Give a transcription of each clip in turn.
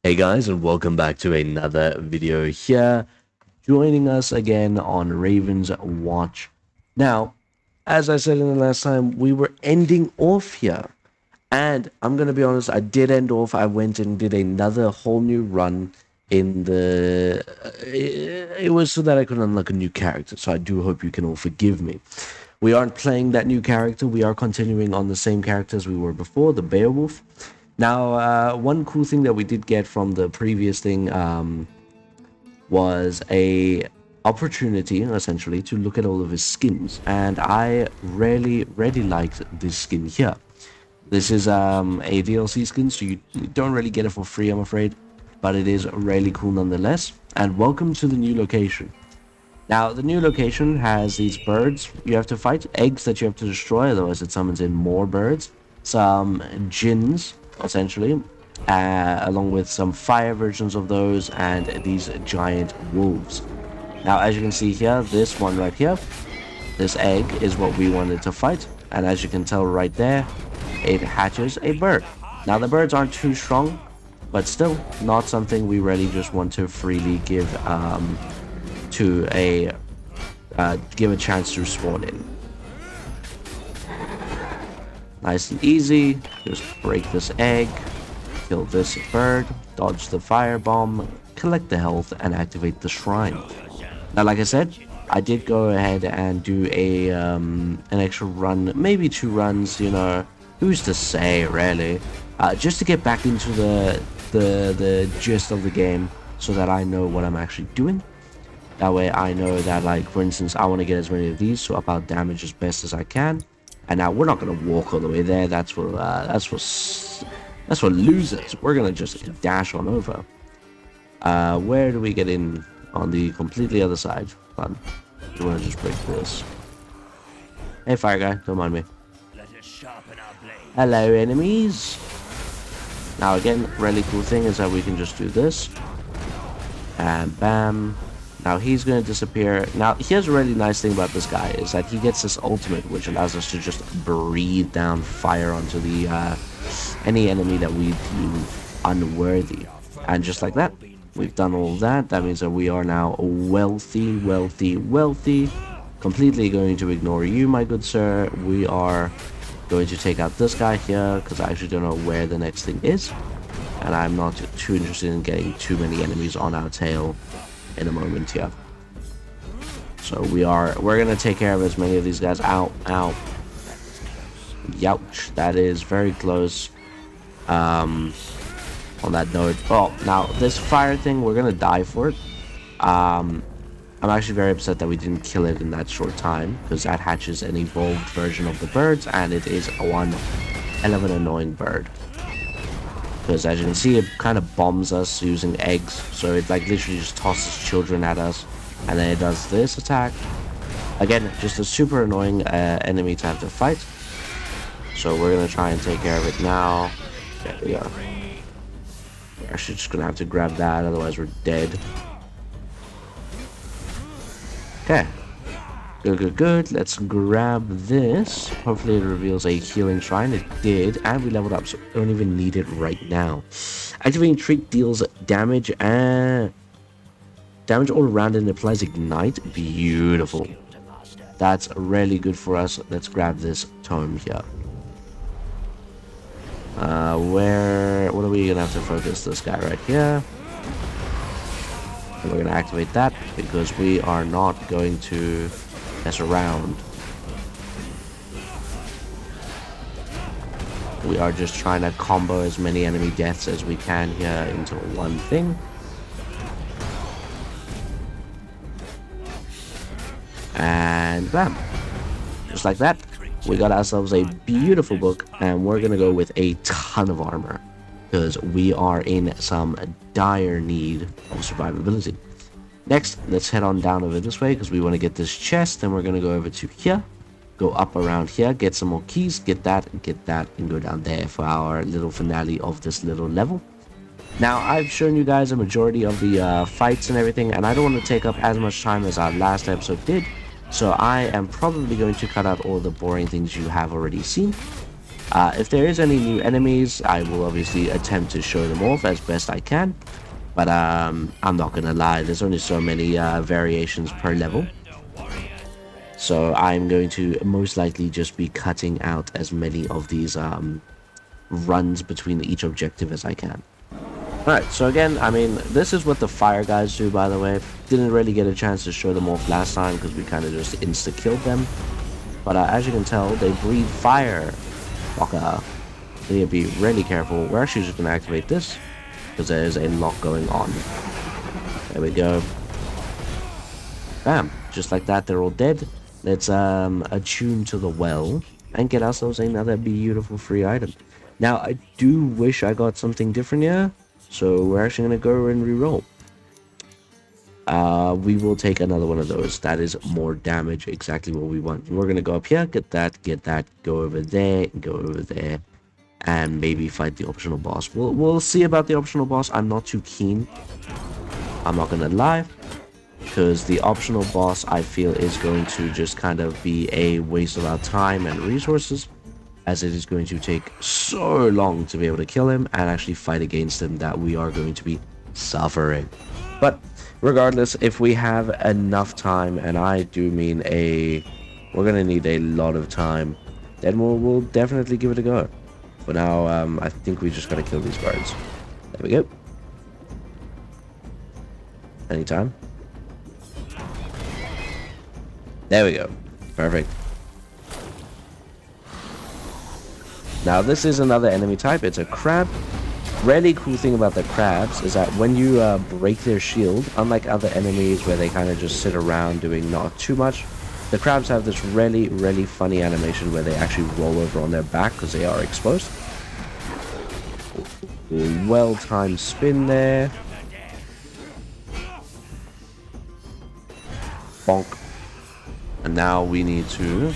Hey guys, and welcome back to another video here. Joining us again on Ravenswatch. Now, as I said in the last time, we were ending off here. And I'm going to be honest, I did end off. I went and did another whole new run in the... it was so that I could unlock a new character, so I do hope you can all forgive me. We aren't playing that new character. We are continuing on the same character as we were before, the Beowulf. Now, one cool thing that we did get from the previous thing was a opportunity, essentially, to look at all of his skins, and I really liked this skin here. This is a DLC skin, so you don't really get it for free, I'm afraid, but it is really cool nonetheless. And welcome to the new location. Now, the new location has these birds you have to fight, eggs that you have to destroy, otherwise it summons in more birds, some jhins, essentially, along with some fire versions of those, and these giant wolves. Now, as you can see here, this one right here, this egg is what we wanted to fight, and as you can tell right there, it hatches a bird. Now, the birds aren't too strong, but still not something we really just want to freely give give a chance to spawn in. Nice and easy. Just break this egg, kill this bird, dodge the firebomb, collect the health, and activate the shrine. Now, like I said, I did go ahead and do an extra run, maybe 2 runs. You know, who's to say, really? Just to get back into the gist of the game, so that I know what I'm actually doing. That way I know that, like, for instance, I want to get as many of these to up our damage as best as I can. And now we're not going to walk all the way there. That's for losers. We're going to just dash on over. Where do we get in? On the completely other side. Fun. We want to just break this. Hey, fire guy, don't mind me. Hello, enemies. Now again, really cool thing is that we can just do this. And bam. Now he's going to disappear. Now here's a really nice thing about this guy is that he gets this ultimate, which allows us to just breathe down fire onto the any enemy that we deem unworthy. And just like that, we've done all that. That means that we are now wealthy. Completely going to ignore you, my good sir. We are going to take out this guy here, because I actually don't know where the next thing is. And I'm not too interested in getting too many enemies on our tail in a moment here. So we're gonna take care of as many of these guys. Ow. Youch. That is very close. On that note, oh, now this fire thing, we're gonna die for it. I'm actually very upset that we didn't kill it in that short time, because that hatches an evolved version of the birds, and it is one hell of an annoying bird. Because as you can see, it kind of bombs us using eggs, so it like literally just tosses children at us, and then it does this attack. Again, just a super annoying enemy to have to fight. So we're gonna try and take care of it now. There we go. We're actually just gonna have to grab that, otherwise we're dead. Okay. Good. Let's grab this. Hopefully it reveals a healing shrine. It did, and we leveled up, so we don't even need it right now. Activating Trick deals damage all around and applies Ignite. Beautiful. That's really good for us. Let's grab this tome here. What are we gonna have to focus this guy right here? And we're gonna activate that because we are not going to mess around. We are just trying to combo as many enemy deaths as we can here into one thing. And bam. Just like that, we got ourselves a beautiful book, and we're gonna go with a ton of armor because we are in some dire need of survivability. Next, let's head on down over this way because we want to get this chest. Then we're going to go over to here, go up around here, get some more keys, get that, and go down there for our little finale of this little level. Now, I've shown you guys a majority of the fights and everything, and I don't want to take up as much time as our last episode did. So I am probably going to cut out all the boring things you have already seen. If there is any new enemies, I will obviously attempt to show them off as best I can. But I'm not gonna lie, there's only so many variations per level. So I'm going to most likely just be cutting out as many of these runs between each objective as I can. Alright, so again, I mean, this is what the fire guys do, by the way. Didn't really get a chance to show them off last time because we kind of just insta-killed them. But as you can tell, they breathe fire. Fucker. So you need to be really careful. We're actually just going to activate this because there is a lot going on. There we go. Bam. Just like that, they're all dead. Let's attune to the well and get ourselves another beautiful free item. Now, I do wish I got something different here. So we're actually going to go and reroll. We will take another one of those. That is more damage, exactly what we want. We're going to go up here, get that, go over there, and maybe fight the optional boss. We'll see about the optional boss. I'm not too keen. I'm not going to lie. Because the optional boss, I feel, is going to just kind of be a waste of our time and resources, as it is going to take so long to be able to kill him and actually fight against him that we are going to be suffering. But regardless, if we have enough time, and I do mean we're going to need a lot of time, then we'll definitely give it a go. For now, I think we just got to kill these birds. There we go. Anytime. There we go. Perfect. Now, this is another enemy type. It's a crab. Really cool thing about the crabs is that when you break their shield, unlike other enemies where they kind of just sit around doing not too much, the crabs have this really, really funny animation where they actually roll over on their back because they are exposed. Well-timed spin there. Bonk. And now we need to...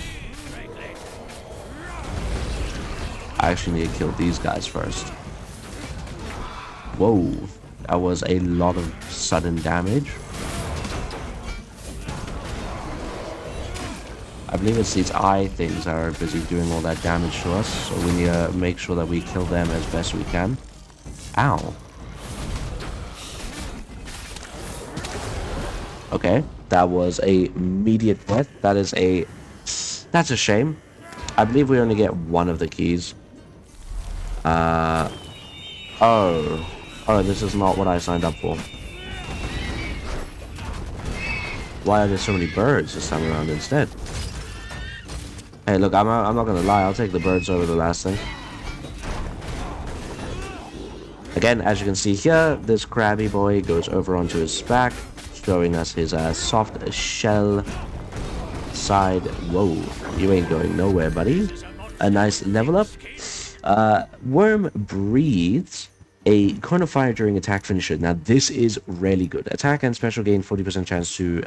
I actually need to kill these guys first. Whoa, that was a lot of sudden damage. I believe it's these eye things that are busy doing all that damage to us, so we need to make sure that we kill them as best we can. Ow. Okay, that was a immediate death. That's a shame. I believe we only get one of the keys. Oh, this is not what I signed up for. Why are there so many birds this time around instead? Hey, look, I'm not gonna lie, I'll take the birds over the last thing. Again, as you can see here, this crabby boy goes over onto his back, showing us his soft shell side. Whoa, you ain't going nowhere, buddy. A nice level up. Worm breathes a cone of fire during attack finisher. Now this is really good. Attack and special gain 40% chance to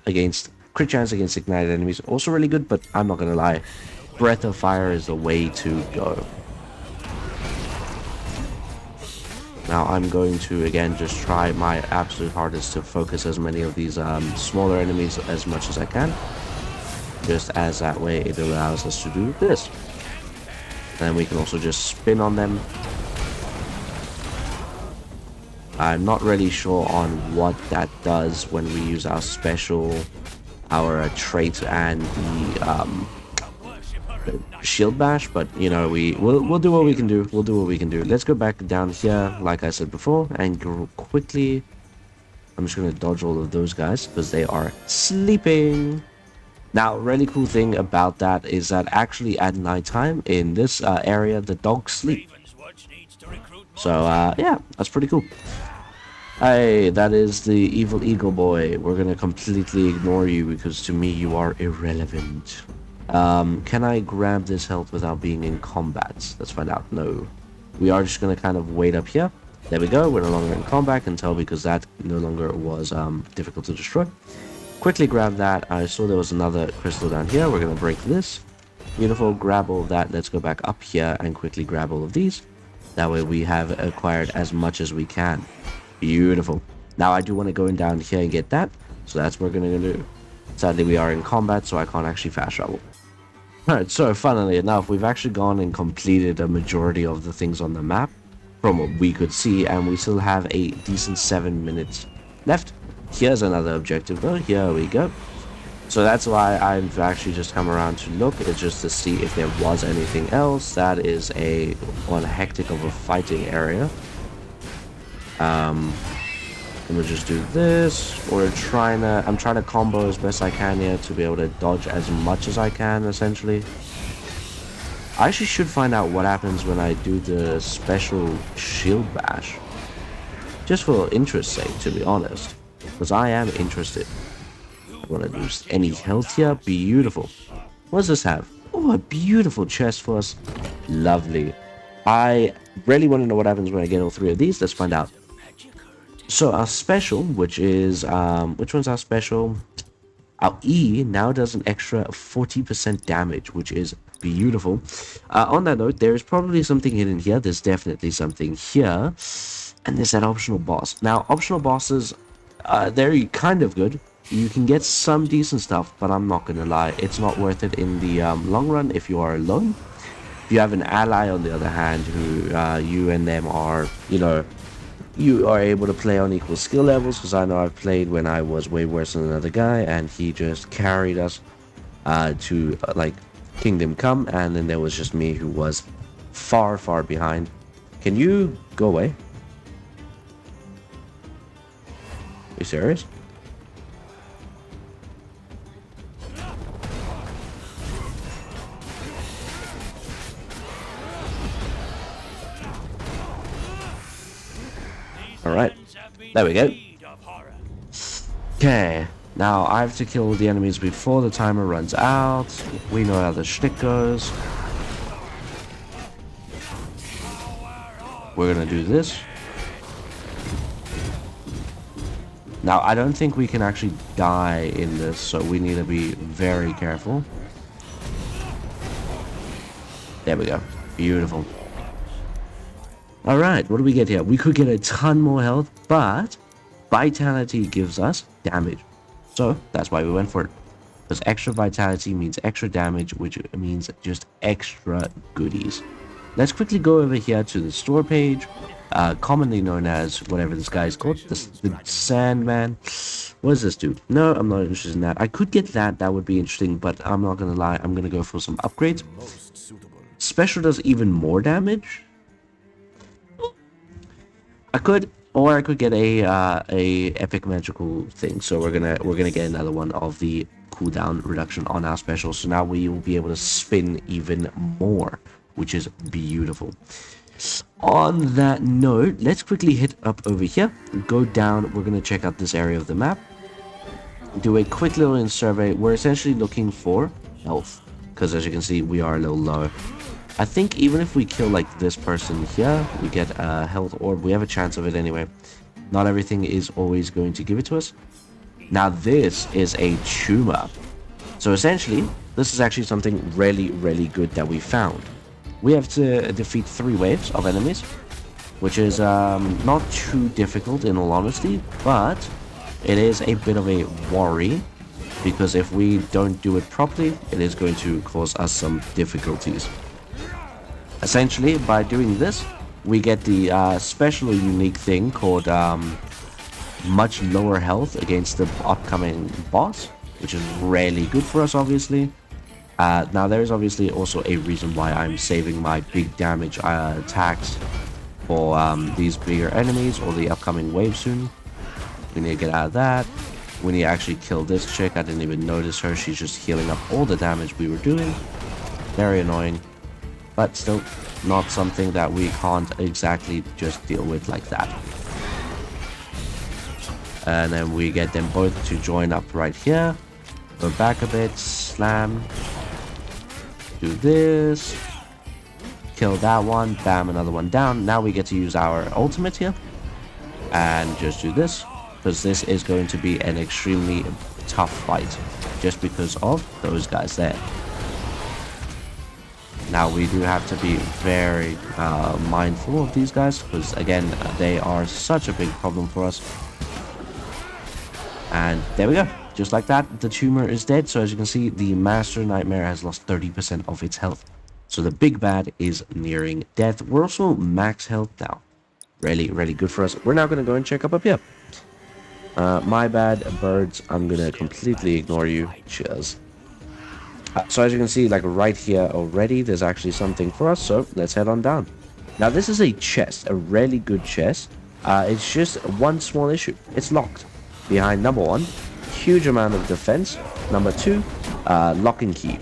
against crit chance against ignited enemies. Also really good, but I'm not gonna lie, breath of fire is the way to go. Now I'm going to again just try my absolute hardest to focus as many of these smaller enemies as much as I can, just as that way it allows us to do this. Then we can also just spin on them. I'm not really sure on what that does when we use our special, our trait and the shield bash, but you know, we'll do what we can do. We'll do what we can do. Let's go back down here, like I said before, and quickly. I'm just gonna dodge all of those guys because they are sleeping. Now, really cool thing about that is that actually at nighttime in this area, the dogs sleep. So, yeah, that's pretty cool. Hey, that is the evil eagle boy. We're gonna completely ignore you because to me you are irrelevant. Can I grab this health without being in combat? Let's find out. No. We are just gonna kind of wait up here. There we go. We're no longer in combat until because that no longer was difficult to destroy. Quickly grab that. I saw there was another crystal down here. We're gonna break this. Beautiful. Grab all of that. Let's go back up here and quickly grab all of these. That way we have acquired as much as we can. Beautiful. Now I do want to go in down here and get that. So that's what we're gonna do. Sadly we are in combat, so I can't actually fast travel. Alright, so funnily enough, we've actually gone and completed a majority of the things on the map from what we could see, and we still have a decent 7 minutes left. Here's another objective though, here we go. So that's why I've actually just come around to look, it's just to see if there was anything else. That is one hectic of a fighting area. I'm gonna just do this. I'm trying to combo as best I can here to be able to dodge as much as I can, essentially. I actually should find out what happens when I do the special shield bash. Just for interest's sake, to be honest. Because I am interested. I want to lose any health here. Beautiful. What does this have? Oh, a beautiful chest for us. Lovely. I really want to know what happens when I get all three of these. Let's find out. So our special, which is, which one's our special? Our E now does an extra 40% damage, which is beautiful. On that note, there is probably something hidden here. There's definitely something here. And there's that optional boss. Now, optional bosses, they're kind of good. You can get some decent stuff, but I'm not going to lie. It's not worth it in the long run if you are alone. If you have an ally, on the other hand, who you and them are, you are able to play on equal skill levels, because I know I've played when I was way worse than another guy, and he just carried us to, like, Kingdom Come, and then there was just me who was far, far behind. Can you go away? Are you serious? Alright, there we go. Okay, now I have to kill the enemies before the timer runs out. We know how the shtick goes. We're gonna do this. Now, I don't think we can actually die in this, so we need to be very careful. There we go. Beautiful. Alright, what do we get here? We could get a ton more health, but vitality gives us damage. So, that's why we went for it. Because extra vitality means extra damage, which means just extra goodies. Let's quickly go over here to the store page, commonly known as whatever this guy is called, the Sandman. What does this do? No, I'm not interested in that. I could get that, that would be interesting, but I'm not going to lie, I'm going to go for some upgrades. Special does even more damage. I could get a epic magical thing. So we're gonna get another one of the cooldown reduction on our special. So now we will be able to spin even more, which is beautiful. On that note, let's quickly hit up over here, go down. We're gonna check out this area of the map, do a quick little survey. We're essentially looking for health, because as you can see, we are a little low. I think even if we kill, like, this person here, we get a health orb. We have a chance of it anyway. Not everything is always going to give it to us. Now, this is a tumor. So, essentially, this is actually something really, really good that we found. We have to defeat 3 waves of enemies, which is not too difficult, in all honesty, but it is a bit of a worry, because if we don't do it properly, it is going to cause us some difficulties. Essentially, by doing this, we get the special unique thing called much lower health against the upcoming boss, which is really good for us, obviously. Now, there is obviously also a reason why I'm saving my big damage attacks for these bigger enemies or the upcoming wave soon. We need to get out of that. We need to actually kill this chick. I didn't even notice her. She's just healing up all the damage we were doing. Very annoying. But still, not something that we can't exactly just deal with like that. And then we get them both to join up right here. Go back a bit, slam. Do this. Kill that one, bam, another one down. Now we get to use our ultimate here. And just do this. Because this is going to be an extremely tough fight. Just because of those guys there. Now, we do have to be very mindful of these guys, because again, they are such a big problem for us. And there we go. Just like that, the tumor is dead. So as you can see, the Master Nightmare has lost 30% of its health. So the big bad is nearing death. We're also max health now. Really, really good for us. We're now going to go and check up here. My bad, birds. I'm going to completely ignore you. Cheers. So as you can see, like right here already, there's actually something for us. So let's head on down. Now this is a chest, a really good chest. It's just one small issue. It's locked behind number one, huge amount of defense. Number two, lock and key.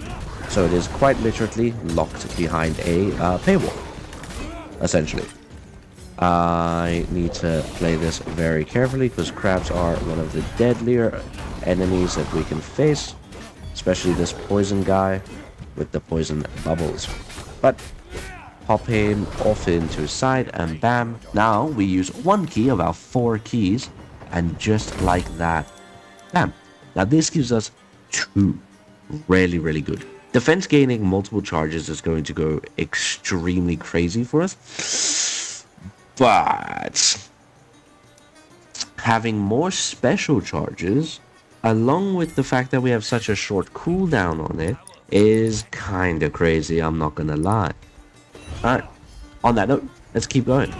So it is quite literally locked behind a paywall, essentially. I need to play this very carefully because crabs are one of the deadlier enemies that we can face, especially this poison guy with the poison bubbles. But pop him off into his side and bam. Now we use one key of our 4 keys and just like that, bam. Now this gives us 2. Really, really good. Defense gaining multiple charges is going to go extremely crazy for us. But having more special charges, along with the fact that we have such a short cooldown on it, is kind of crazy, I'm not gonna lie. Alright, on that note, let's keep going.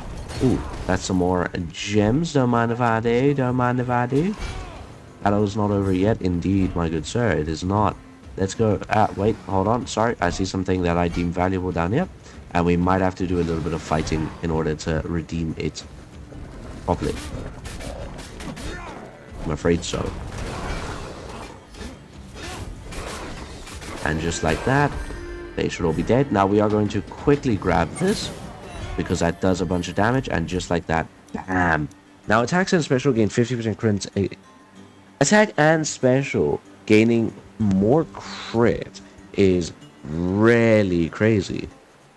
Ooh, that's some more gems. Don't mind if I do, don't mind if I do. Battle's not over yet, indeed, my good sir, it is not. Let's go. Wait, hold on. Sorry, I see something that I deem valuable down here. And we might have to do a little bit of fighting in order to redeem it properly. I'm afraid so. And just like that, they should all be dead. Now we are going to quickly grab this, because that does a bunch of damage. And just like that, bam. Now attacks and special gain 50% crits. Attack and special gaining more crit is really crazy.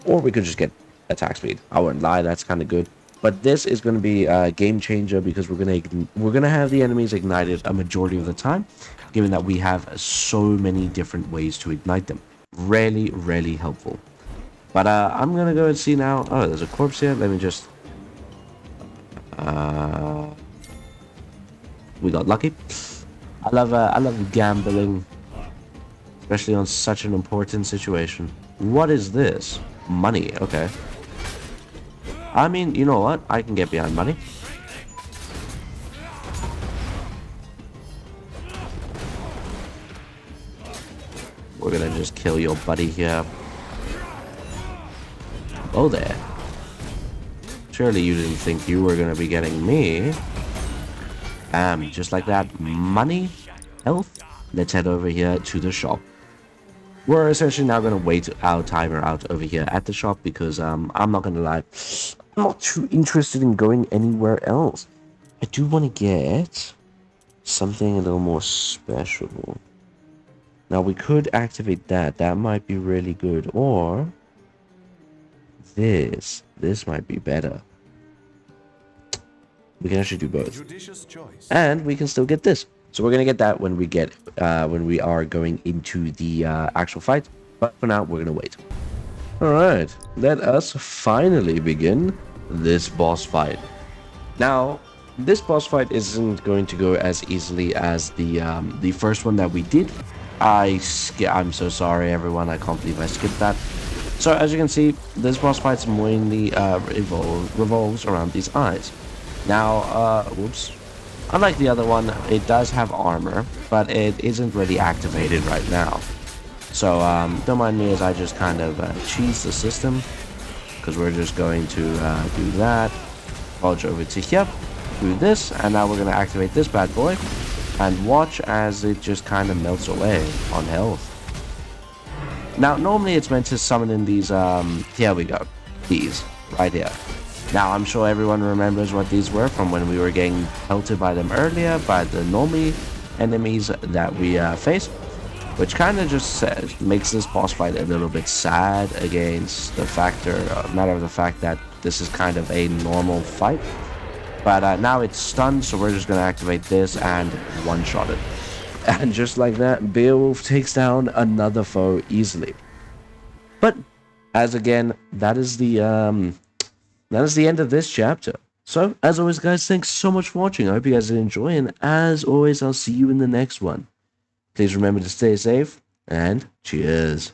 Or we could just get attack speed. I wouldn't lie, that's kind of good. But this is going to be a game changer because we're gonna have the enemies ignited a majority of the time, given that we have so many different ways to ignite them. Really, really helpful. But I'm gonna go and see now. Oh, there's a corpse here. Let me just. We got lucky. I love gambling, especially on such an important situation. What is this? Money. Okay. I mean, you know what? I can get behind money. We're gonna just kill your buddy here. Oh there. Surely you didn't think you were gonna be getting me. Just like that. Money, health. Let's head over here to the shop. We're essentially now gonna wait our timer out over here at the shop because I'm not gonna lie, I'm not too interested in going anywhere else. I do want to get something a little more special. Now we could activate that. That might be really good. Or this might be better. We can actually do both. And we can still get this. So we're gonna get that when we are going into the actual fight. But for now, we're gonna wait. Alright, let us finally begin this boss fight. Now, this boss fight isn't going to go as easily as the first one that we did. I'm so sorry, everyone. I can't believe I skipped that. So as you can see, this boss fight's mainly revolves around these eyes. Now, whoops. Unlike the other one, it does have armor, but it isn't really activated right now. So don't mind me as I just kind of cheese the system, because we're just going to do that. Dodge over to here, do this, and now we're going to activate this bad boy, and watch as it just kind of melts away on health. Now, normally it's meant to summon in these, here we go, these, right here. Now, I'm sure everyone remembers what these were from when we were getting pelted by them earlier, by the normally enemies that we faced, which kind of just makes this boss fight a little bit sad against the matter of the fact that this is kind of a normal fight. But now it's stunned, so we're just going to activate this and one-shot it. And just like that, Beowulf takes down another foe easily. But, as again, that is the end of this chapter. So, as always, guys, thanks so much for watching. I hope you guys did enjoy, and as always, I'll see you in the next one. Please remember to stay safe, and cheers.